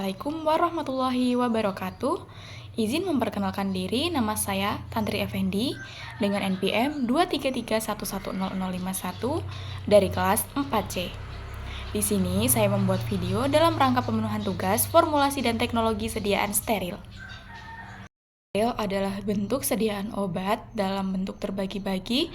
Assalamualaikum warahmatullahi wabarakatuh. Izin memperkenalkan diri, nama saya Tantri Effendi dengan NPM 233110051 dari kelas 4C. Di sini saya membuat video dalam rangka pemenuhan tugas formulasi dan teknologi sediaan steril. Steril adalah bentuk sediaan obat dalam bentuk terbagi-bagi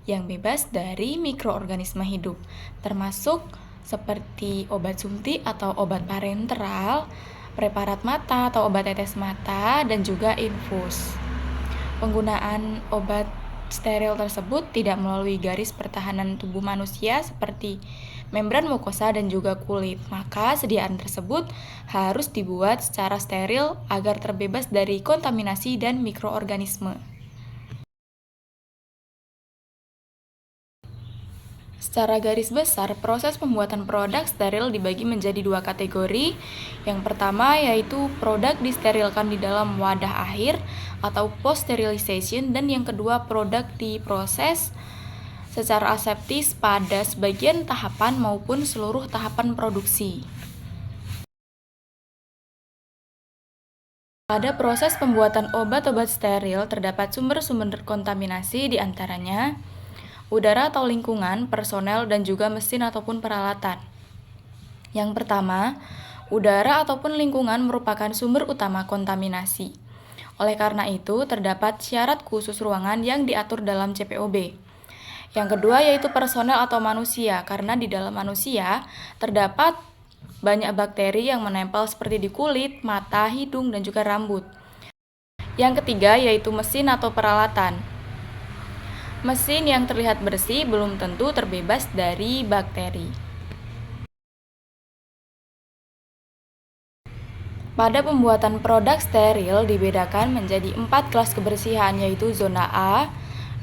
yang bebas dari mikroorganisme hidup, termasuk seperti obat suntik atau obat parenteral, preparat mata atau obat tetes mata, dan juga infus. Penggunaan obat steril tersebut tidak melalui garis pertahanan tubuh manusia seperti membran mukosa dan juga kulit. Maka sediaan tersebut harus dibuat secara steril agar terbebas dari kontaminasi dan mikroorganisme. Secara garis besar, proses pembuatan produk steril dibagi menjadi dua kategori. Yang pertama yaitu produk disterilkan di dalam wadah akhir atau post-sterilization, dan yang kedua produk diproses secara aseptis pada sebagian tahapan maupun seluruh tahapan produksi. Pada proses pembuatan obat-obat steril terdapat sumber-sumber kontaminasi, diantaranya udara atau lingkungan, personel, dan juga mesin ataupun peralatan. Yang pertama, udara ataupun lingkungan merupakan sumber utama kontaminasi. Oleh karena itu, terdapat syarat khusus ruangan yang diatur dalam CPOB. Yang kedua yaitu personel atau manusia, karena di dalam manusia terdapat banyak bakteri yang menempel seperti di kulit, mata, hidung, dan juga rambut. Yang ketiga yaitu mesin atau peralatan. Mesin yang terlihat bersih belum tentu terbebas dari bakteri. Pada pembuatan produk steril dibedakan menjadi 4 kelas kebersihan, yaitu zona A,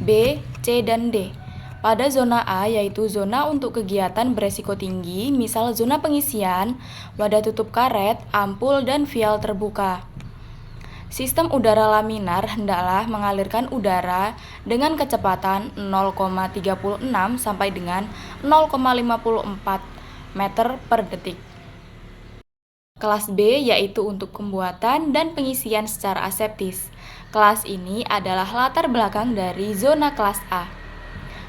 B, C, dan D. Pada zona A yaitu zona untuk kegiatan beresiko tinggi, misal zona pengisian, wadah tutup karet, ampul, dan vial terbuka. Sistem udara laminar hendaklah mengalirkan udara dengan kecepatan 0,36 sampai dengan 0,54 meter per detik. Kelas B yaitu untuk pembuatan dan pengisian secara aseptis. Kelas ini adalah latar belakang dari zona kelas A.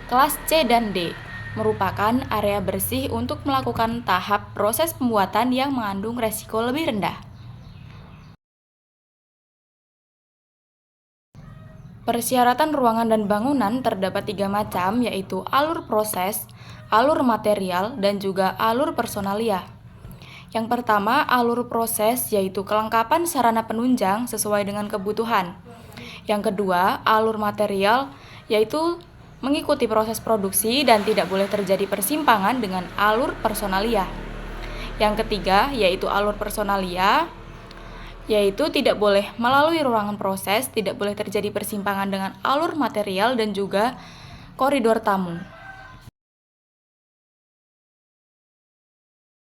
Kelas C dan D merupakan area bersih untuk melakukan tahap proses pembuatan yang mengandung resiko lebih rendah. Persyaratan ruangan dan bangunan terdapat 3 macam, yaitu alur proses, alur material, dan juga alur personalia. Yang pertama, alur proses, yaitu kelengkapan sarana penunjang sesuai dengan kebutuhan. Yang kedua, alur material, yaitu mengikuti proses produksi dan tidak boleh terjadi persimpangan dengan alur personalia. Yang ketiga, yaitu alur personalia, yaitu tidak boleh melalui ruangan proses, tidak boleh terjadi persimpangan dengan alur material dan juga koridor tamu.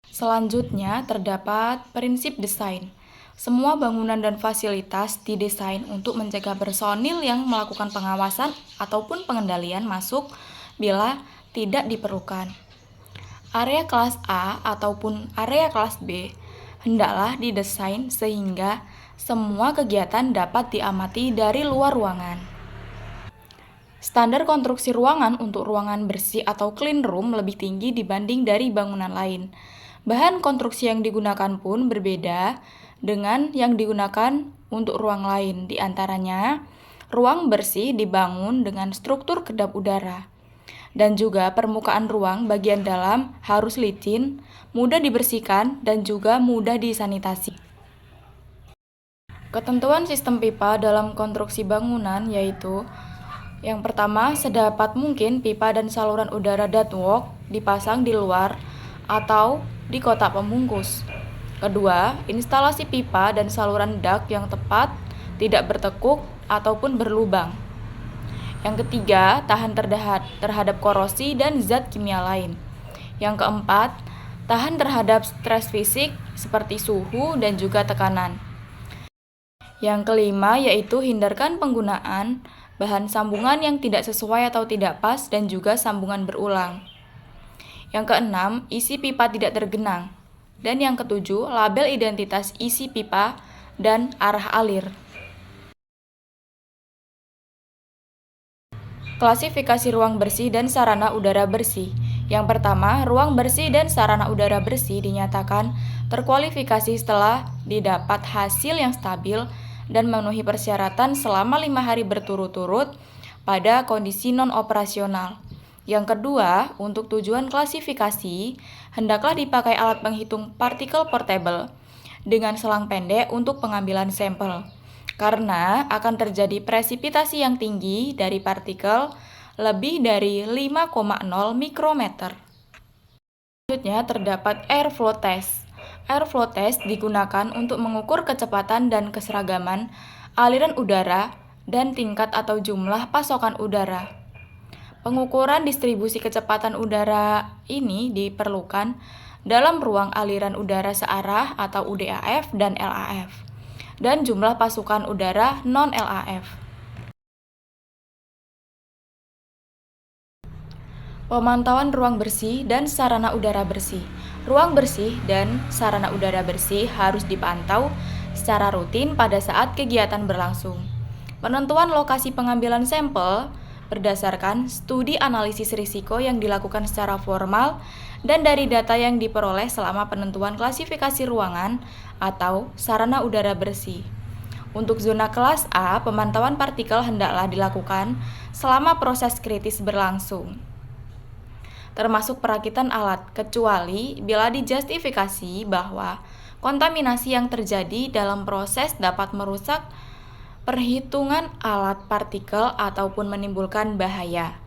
Selanjutnya terdapat prinsip desain. Semua bangunan dan fasilitas didesain untuk mencegah personil yang melakukan pengawasan ataupun pengendalian masuk bila tidak diperlukan. Area kelas A ataupun area kelas B hendaklah didesain sehingga semua kegiatan dapat diamati dari luar ruangan. Standar konstruksi ruangan untuk ruangan bersih atau clean room lebih tinggi dibanding dari bangunan lain. Bahan konstruksi yang digunakan pun berbeda dengan yang digunakan untuk ruang lain. Di antaranya, ruang bersih dibangun dengan struktur kedap udara. Dan juga permukaan ruang bagian dalam harus licin, mudah dibersihkan, dan juga mudah disanitasi. Ketentuan sistem pipa dalam konstruksi bangunan yaitu yang pertama, sedapat mungkin pipa dan saluran udara ductwork dipasang di luar atau di kotak pembungkus. Kedua, instalasi pipa dan saluran duct yang tepat, tidak bertekuk ataupun berlubang. Yang ketiga, tahan terhadap korosi dan zat kimia lain. Yang keempat, tahan terhadap stres fisik seperti suhu dan juga tekanan. Yang kelima yaitu hindarkan penggunaan bahan sambungan yang tidak sesuai atau tidak pas dan juga sambungan berulang. Yang keenam, isi pipa tidak tergenang. Dan yang ketujuh, label identitas isi pipa dan arah alir. Klasifikasi ruang bersih dan sarana udara bersih. Yang pertama, ruang bersih dan sarana udara bersih dinyatakan terkualifikasi setelah didapat hasil yang stabil dan memenuhi persyaratan selama 5 hari berturut-turut pada kondisi non-operasional. Yang kedua, untuk tujuan klasifikasi, hendaklah dipakai alat penghitung partikel portable dengan selang pendek untuk pengambilan sampel, karena akan terjadi presipitasi yang tinggi dari partikel lebih dari 5,0 mikrometer. Selanjutnya terdapat airflow test. Airflow test digunakan untuk mengukur kecepatan dan keseragaman aliran udara dan tingkat atau jumlah pasokan udara. Pengukuran distribusi kecepatan udara ini diperlukan dalam ruang aliran udara searah atau UDAF dan LAF, dan jumlah pasukan udara non-LAF. Pemantauan ruang bersih dan sarana udara bersih. Ruang bersih dan sarana udara bersih harus dipantau secara rutin pada saat kegiatan berlangsung. Penentuan lokasi pengambilan sampel berdasarkan studi analisis risiko yang dilakukan secara formal dan dari data yang diperoleh selama penentuan klasifikasi ruangan atau sarana udara bersih. Untuk zona kelas A, pemantauan partikel hendaklah dilakukan selama proses kritis berlangsung, termasuk perakitan alat, kecuali bila dijustifikasi bahwa kontaminasi yang terjadi dalam proses dapat merusak perhitungan alat partikel ataupun menimbulkan bahaya.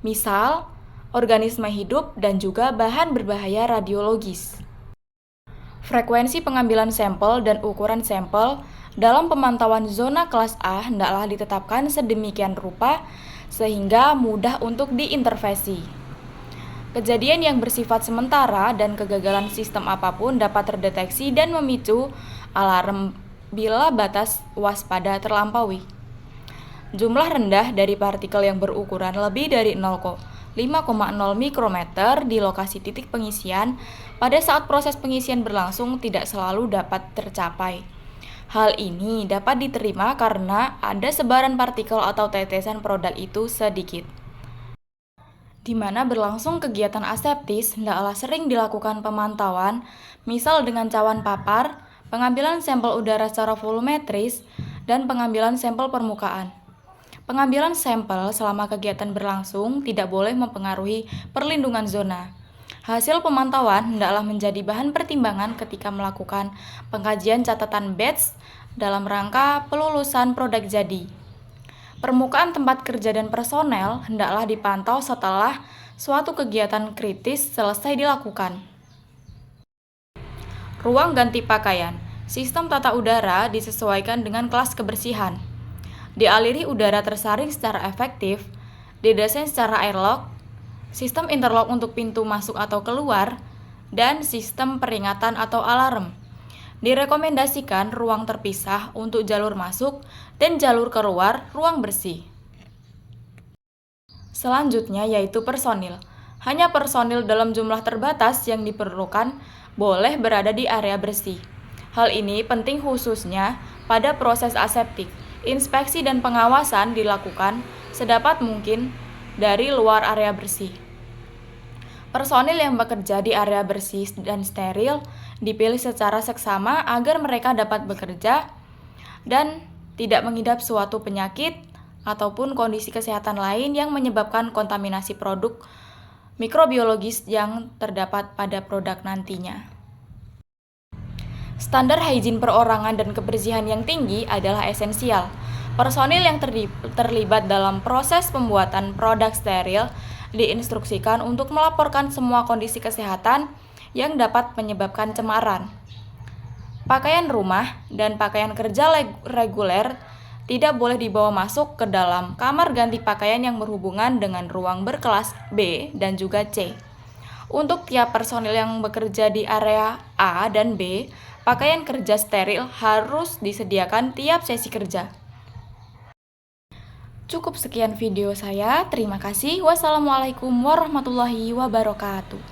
Misal, organisme hidup dan juga bahan berbahaya radiologis. Frekuensi pengambilan sampel dan ukuran sampel dalam pemantauan zona kelas A hendaklah ditetapkan sedemikian rupa sehingga mudah untuk diintervensi. Kejadian yang bersifat sementara dan kegagalan sistem apapun dapat terdeteksi dan memicu alarm bila batas waspada terlampaui. Jumlah rendah dari partikel yang berukuran lebih dari 5,0 mikrometer di lokasi titik pengisian pada saat proses pengisian berlangsung tidak selalu dapat tercapai. Hal ini dapat diterima karena ada sebaran partikel atau tetesan produk itu sedikit. Di mana berlangsung kegiatan aseptis, hendaklah sering dilakukan pemantauan, misal dengan cawan papar, pengambilan sampel udara secara volumetris, dan pengambilan sampel permukaan. Pengambilan sampel selama kegiatan berlangsung tidak boleh mempengaruhi perlindungan zona. Hasil pemantauan hendaklah menjadi bahan pertimbangan ketika melakukan pengkajian catatan batch dalam rangka pelulusan produk jadi. Permukaan tempat kerja dan personel hendaklah dipantau setelah suatu kegiatan kritis selesai dilakukan. Ruang ganti pakaian. Sistem tata udara disesuaikan dengan kelas kebersihan. Dialiri udara tersaring secara efektif, didesain secara airlock, sistem interlock untuk pintu masuk atau keluar, dan sistem peringatan atau alarm. Direkomendasikan ruang terpisah untuk jalur masuk dan jalur keluar ruang bersih. Selanjutnya yaitu personil. Hanya personil dalam jumlah terbatas yang diperlukan boleh berada di area bersih. Hal ini penting khususnya pada proses aseptik. Inspeksi dan pengawasan dilakukan sedapat mungkin dari luar area bersih. Personil yang bekerja di area bersih dan steril dipilih secara seksama agar mereka dapat bekerja dan tidak mengidap suatu penyakit ataupun kondisi kesehatan lain yang menyebabkan kontaminasi produk mikrobiologis yang terdapat pada produk nantinya. Standar hygiene perorangan dan kebersihan yang tinggi adalah esensial. Personil yang terlibat dalam proses pembuatan produk steril diinstruksikan untuk melaporkan semua kondisi kesehatan yang dapat menyebabkan cemaran. Pakaian rumah dan pakaian kerja reguler tidak boleh dibawa masuk ke dalam kamar ganti pakaian yang berhubungan dengan ruang berkelas B dan juga C. Untuk tiap personil yang bekerja di area A dan B, pakaian kerja steril harus disediakan tiap sesi kerja. Cukup sekian video saya. Terima kasih. Wassalamualaikum warahmatullahi wabarakatuh.